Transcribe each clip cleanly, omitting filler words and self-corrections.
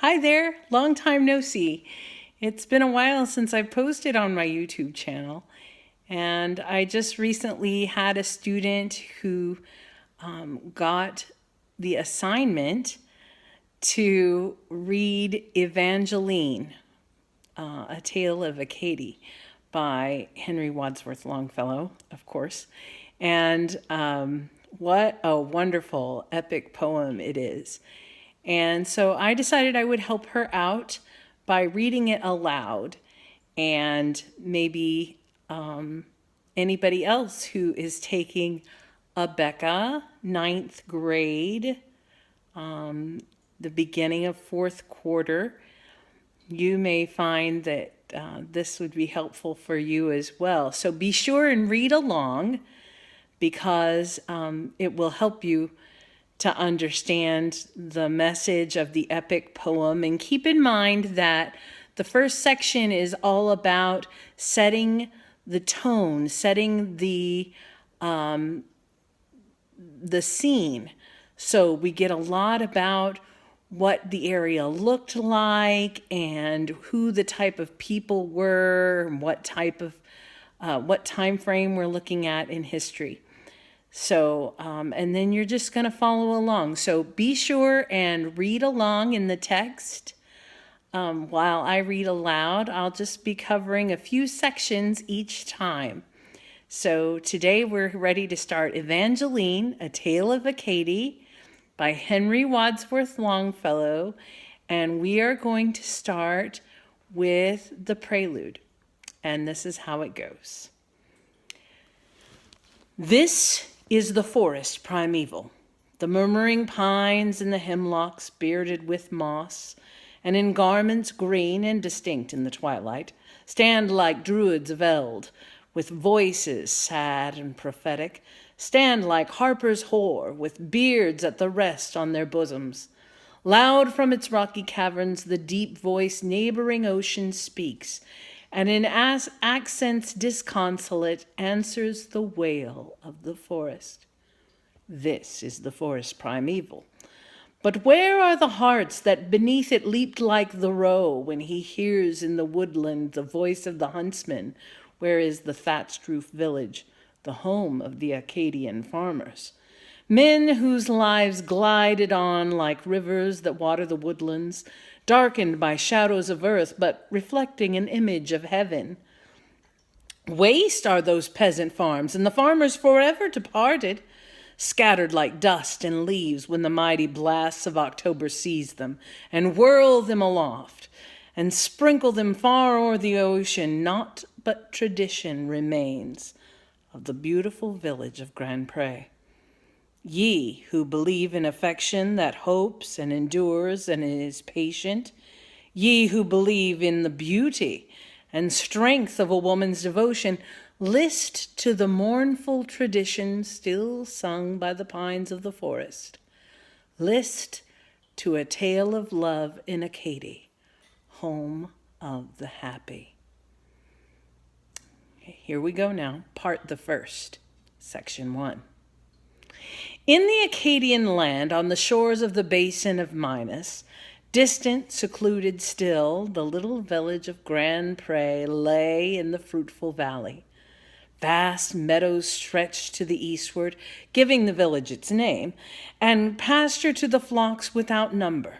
Hi there, long time no see. It's been a while since I've posted on my YouTube channel, and I just recently had a student who got the assignment to read Evangeline, A Tale of Acadie by Henry Wadsworth Longfellow, of course. And what a wonderful epic poem it is. And so I decided I would help her out by reading it aloud, and maybe anybody else who is taking a Becca, 9th grade, the beginning of 4th quarter, you may find that this would be helpful for you as well. So be sure and read along, because it will help you to understand the message of the epic poem. And keep in mind that the first section is all about setting the tone, setting the scene. So we get a lot about what the area looked like and who the type of people were, and what time frame we're looking at in history. So, and then you're just going to follow along. So be sure and read along in the text. While I read aloud, I'll just be covering a few sections each time. So today we're ready to start Evangeline, A Tale of Acadie by Henry Wadsworth Longfellow. And we are going to start with the Prelude. And this is how it goes. This is the forest primeval, the murmuring pines and the hemlocks bearded with moss, and in garments green and distinct in the twilight, stand like druids of eld, with voices sad and prophetic, stand like harpers hoar, with beards at the rest on their bosoms. Loud from its rocky caverns the deep voice neighboring ocean speaks, and in accents disconsolate answers the wail of the forest. This is the forest primeval. But where are the hearts that beneath it leaped like the roe when he hears in the woodland the voice of the huntsman? Where is the thatched roof village, the home of the Acadian farmers? Men whose lives glided on like rivers that water the woodlands, darkened by shadows of earth, but reflecting an image of heaven. Waste are those peasant farms, and the farmers forever departed, scattered like dust and leaves when the mighty blasts of October seize them and whirl them aloft and sprinkle them far o'er the ocean. Naught but tradition remains of the beautiful village of Grand Pre. Ye who believe in affection that hopes and endures and is patient, ye who believe in the beauty and strength of a woman's devotion, list to the mournful tradition still sung by the pines of the forest. List to a tale of love in Acadie, home of the happy. Here we go now, part the first, section 1. In the Acadian land, on the shores of the basin of Minas, distant, secluded still, the little village of Grand Pre lay in the fruitful valley. Vast meadows stretched to the eastward, giving the village its name, and pasture to the flocks without number.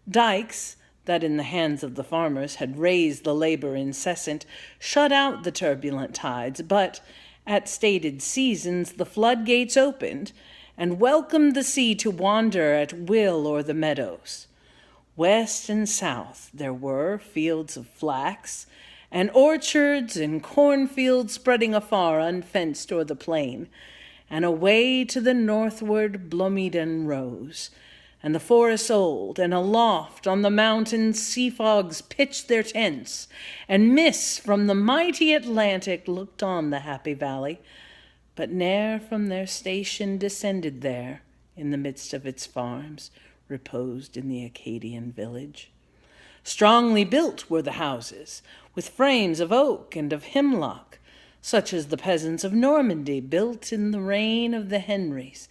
Dikes, that in the hands of the farmers had raised the labor incessant, shut out the turbulent tides, but at stated seasons the floodgates opened, and welcomed the sea to wander at will o'er the meadows. West and south there were fields of flax, and orchards and cornfields spreading afar unfenced o'er the plain, and away to the northward Blomidon rose, and the forests old, and aloft on the mountains sea fogs pitched their tents, and mists from the mighty Atlantic looked on the happy valley, but ne'er from their station descended there, in the midst of its farms, reposed in the Acadian village. Strongly built were the houses, with frames of oak and of hemlock, such as the peasants of Normandy built in the reign of the Henrys.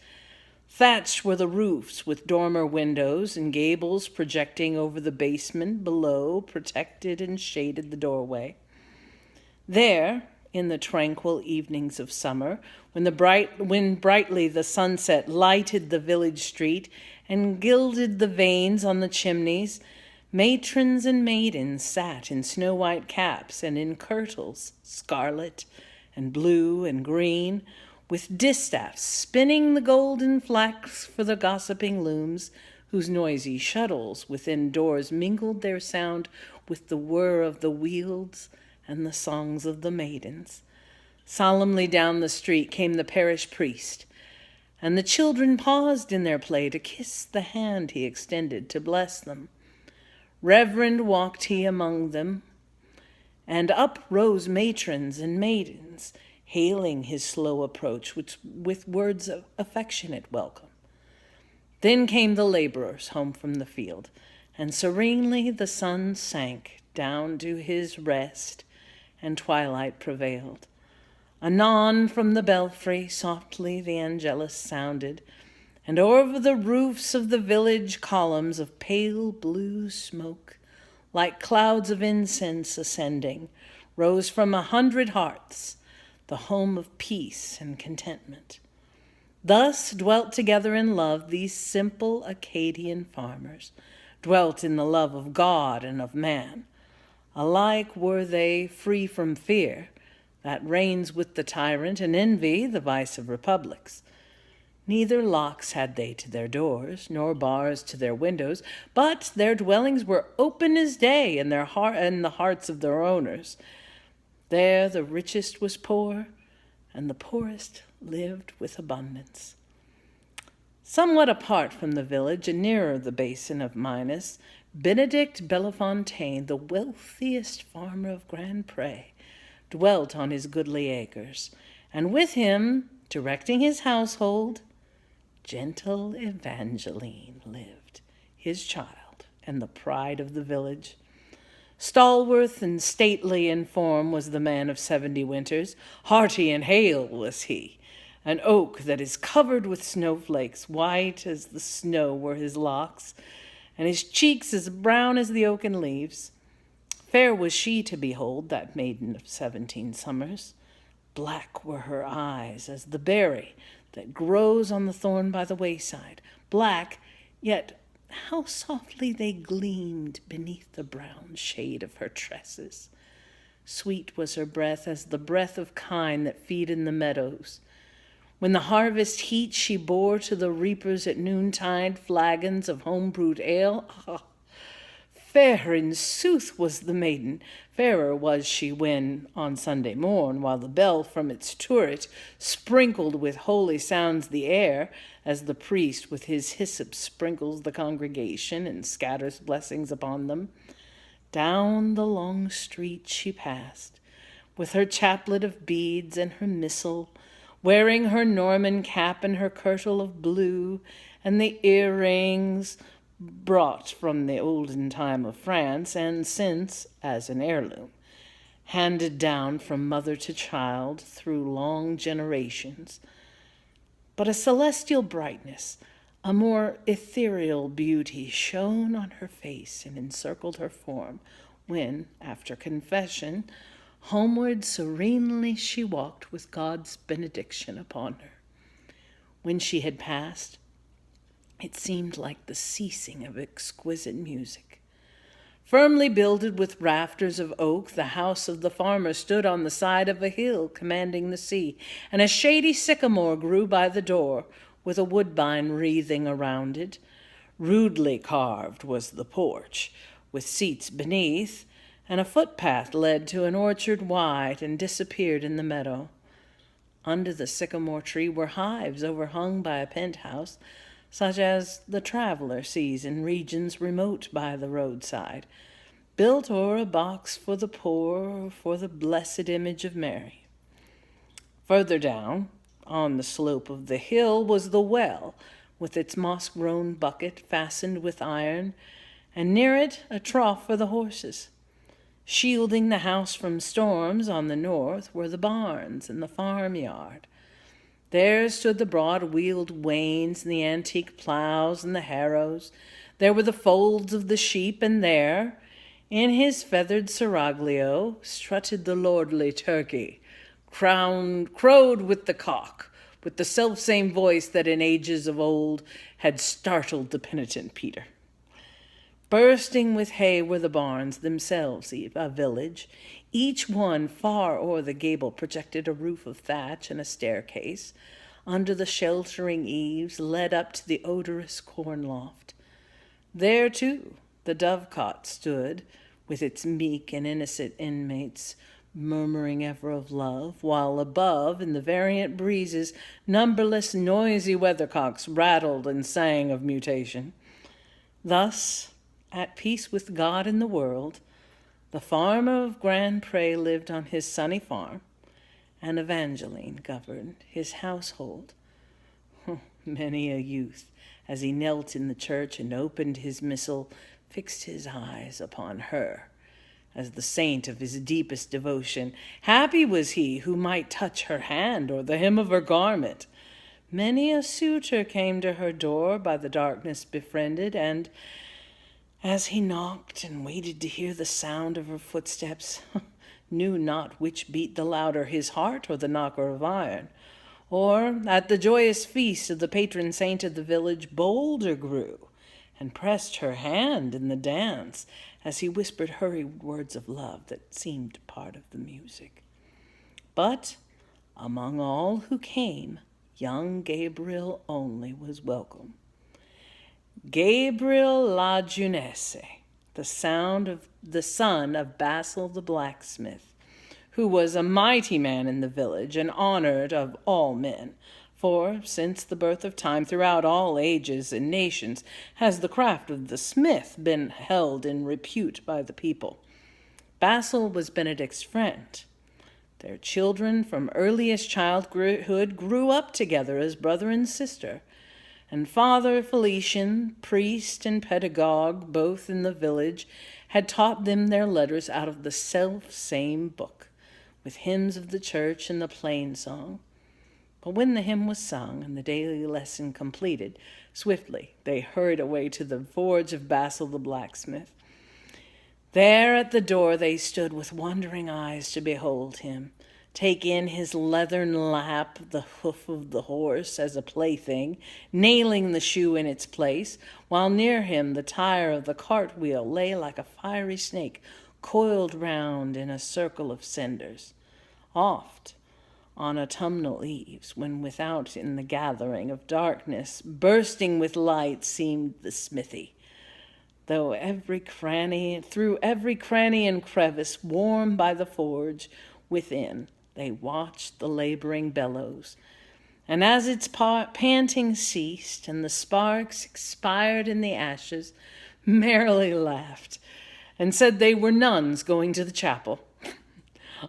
Thatched were the roofs with dormer windows and gables projecting over the basement below, protected and shaded the doorway. There, in the tranquil evenings of summer, when brightly the sunset lighted the village street and gilded the vanes on the chimneys, matrons and maidens sat in snow-white caps and in kirtles, scarlet and blue and green, with distaffs spinning the golden flax for the gossiping looms, whose noisy shuttles within doors mingled their sound with the whir of the wheels and the songs of the maidens. Solemnly down the street came the parish priest, and the children paused in their play to kiss the hand he extended to bless them. Reverend walked he among them, and up rose matrons and maidens, hailing his slow approach with words of affectionate welcome. Then came the laborers home from the field, and serenely the sun sank down to his rest, and twilight prevailed. Anon from the belfry softly the angelus sounded, and over the roofs of the village columns of pale blue smoke, like clouds of incense ascending, rose from 100 hearths, the home of peace and contentment. Thus dwelt together in love these simple Acadian farmers, dwelt in the love of God and of man. Alike were they free from fear, that reigns with the tyrant, and envy, the vice of republics. Neither locks had they to their doors, nor bars to their windows, but their dwellings were open as day in the hearts of their owners. There the richest was poor, and the poorest lived with abundance. Somewhat apart from the village and nearer the basin of Minas, Benedict Bellefontaine, the wealthiest farmer of Grand Pre, dwelt on his goodly acres, and with him, directing his household, gentle Evangeline lived, his child and the pride of the village. Stalwart and stately in form was the man of 70 winters. Hearty and hale was he, an oak that is covered with snowflakes, white as the snow were his locks, and his cheeks as brown as the oaken leaves. Fair was she to behold, that maiden of 17 summers. Black were her eyes as the berry that grows on the thorn by the wayside. Black, yet how softly they gleamed beneath the brown shade of her tresses. Sweet was her breath as the breath of kine that feed in the meadows. When the harvest heat she bore to the reapers at noontide flagons of home-brewed ale, fair in sooth was the maiden. Fairer was she when, on Sunday morn, while the bell from its turret sprinkled with holy sounds the air, as the priest with his hyssop sprinkles the congregation and scatters blessings upon them, down the long street she passed, with her chaplet of beads and her missal, wearing her Norman cap and her kirtle of blue, and the earrings brought from the olden time of France, and since, as an heirloom, handed down from mother to child through long generations. But a celestial brightness, a more ethereal beauty shone on her face and encircled her form when, after confession, homeward serenely she walked with God's benediction upon her. When she had passed, it seemed like the ceasing of exquisite music. Firmly builded with rafters of oak, the house of the farmer stood on the side of a hill commanding the sea, and a shady sycamore grew by the door, with a woodbine wreathing around it. Rudely carved was the porch, with seats beneath, and a footpath led to an orchard wide and disappeared in the meadow. Under the sycamore tree were hives overhung by a penthouse, such as the traveler sees in regions remote by the roadside, built o'er a box for the poor or for the blessed image of Mary. Further down, on the slope of the hill, was the well, with its moss-grown bucket fastened with iron, and near it a trough for the horses. Shielding the house from storms on the north were the barns and the farmyard. There stood the broad-wheeled wains and the antique plows and the harrows. There were the folds of the sheep, and there, in his feathered seraglio, strutted the lordly turkey, crowed with the cock, with the selfsame voice that in ages of old had startled the penitent Peter. Bursting with hay were the barns themselves, a village. Each one far o'er the gable projected a roof of thatch, and a staircase, under the sheltering eaves, led up to the odorous corn loft. There, too, the dovecot stood, with its meek and innocent inmates, murmuring ever of love, while above, in the variant breezes, numberless noisy weathercocks rattled and sang of mutation. Thus, at peace with God and the world, the farmer of Grand Pré lived on his sunny farm, and Evangeline governed his household. Many a youth, as he knelt in the church and opened his missal, fixed his eyes upon her as the saint of his deepest devotion. Happy was he who might touch her hand or the hem of her garment. Many a suitor came to her door by the darkness befriended, and as he knocked and waited to hear the sound of her footsteps, knew not which beat the louder, his heart or the knocker of iron. Or, at the joyous feast of the patron saint of the village, bolder grew, and pressed her hand in the dance, as he whispered hurried words of love that seemed part of the music. But among all who came, young Gabriel only was welcome. Gabriel La Jeunesse, the son of Basil the blacksmith, who was a mighty man in the village and honored of all men. For since the birth of time, throughout all ages and nations, has the craft of the smith been held in repute by the people. Basil was Benedict's friend. Their children from earliest childhood grew up together as brother and sister, and Father Felician, priest and pedagogue, both in the village, had taught them their letters out of the self-same book, with hymns of the church and the plain song. But when the hymn was sung and the daily lesson completed, swiftly they hurried away to the forge of Basil the blacksmith. There at the door they stood with wondering eyes to behold him, take in his leathern lap the hoof of the horse as a plaything, nailing the shoe in its place, while near him the tire of the cartwheel lay like a fiery snake coiled round in a circle of cinders. Oft, on autumnal eves, when without in the gathering of darkness, bursting with light seemed the smithy, through every cranny and crevice, warm by the forge, within they watched the laboring bellows. And as its panting ceased and the sparks expired in the ashes, merrily laughed, and said they were nuns going to the chapel.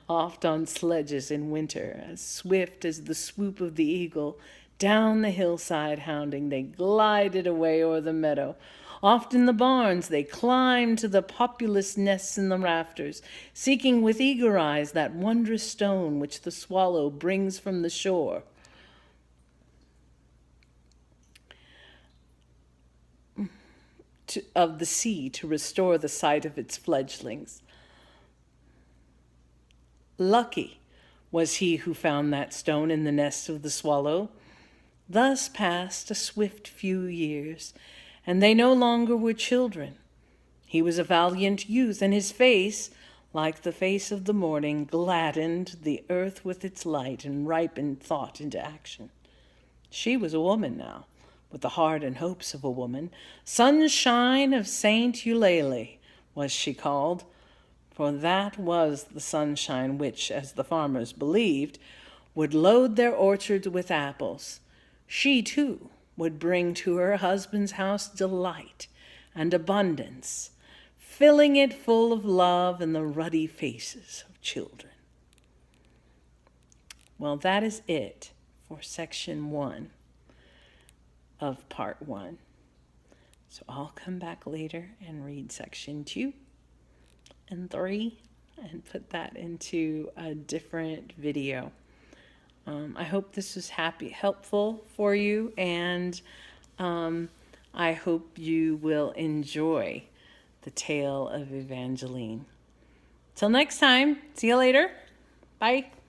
Oft on sledges in winter, as swift as the swoop of the eagle, down the hillside hounding, they glided away o'er the meadow. Oft in the barns they climbed to the populous nests in the rafters, seeking with eager eyes that wondrous stone which the swallow brings from the shore. Of the sea to restore the sight of its fledglings. Lucky was he who found that stone in the nest of the swallow. Thus passed a swift few years, and they no longer were children. He was a valiant youth, and his face, like the face of the morning, gladdened the earth with its light and ripened thought into action. She was a woman now, with the heart and hopes of a woman. Sunshine of Saint Eulalie was she called, for that was the sunshine which, as the farmers believed, would load their orchards with apples. She, too, would bring to her husband's house delight and abundance, filling it full of love and the ruddy faces of children. Well, that is it for section 1 of part 1. So I'll come back later and read section 2 and 3 and put that into a different video. I hope this was helpful for you, and I hope you will enjoy the tale of Evangeline. Till next time, see you later. Bye.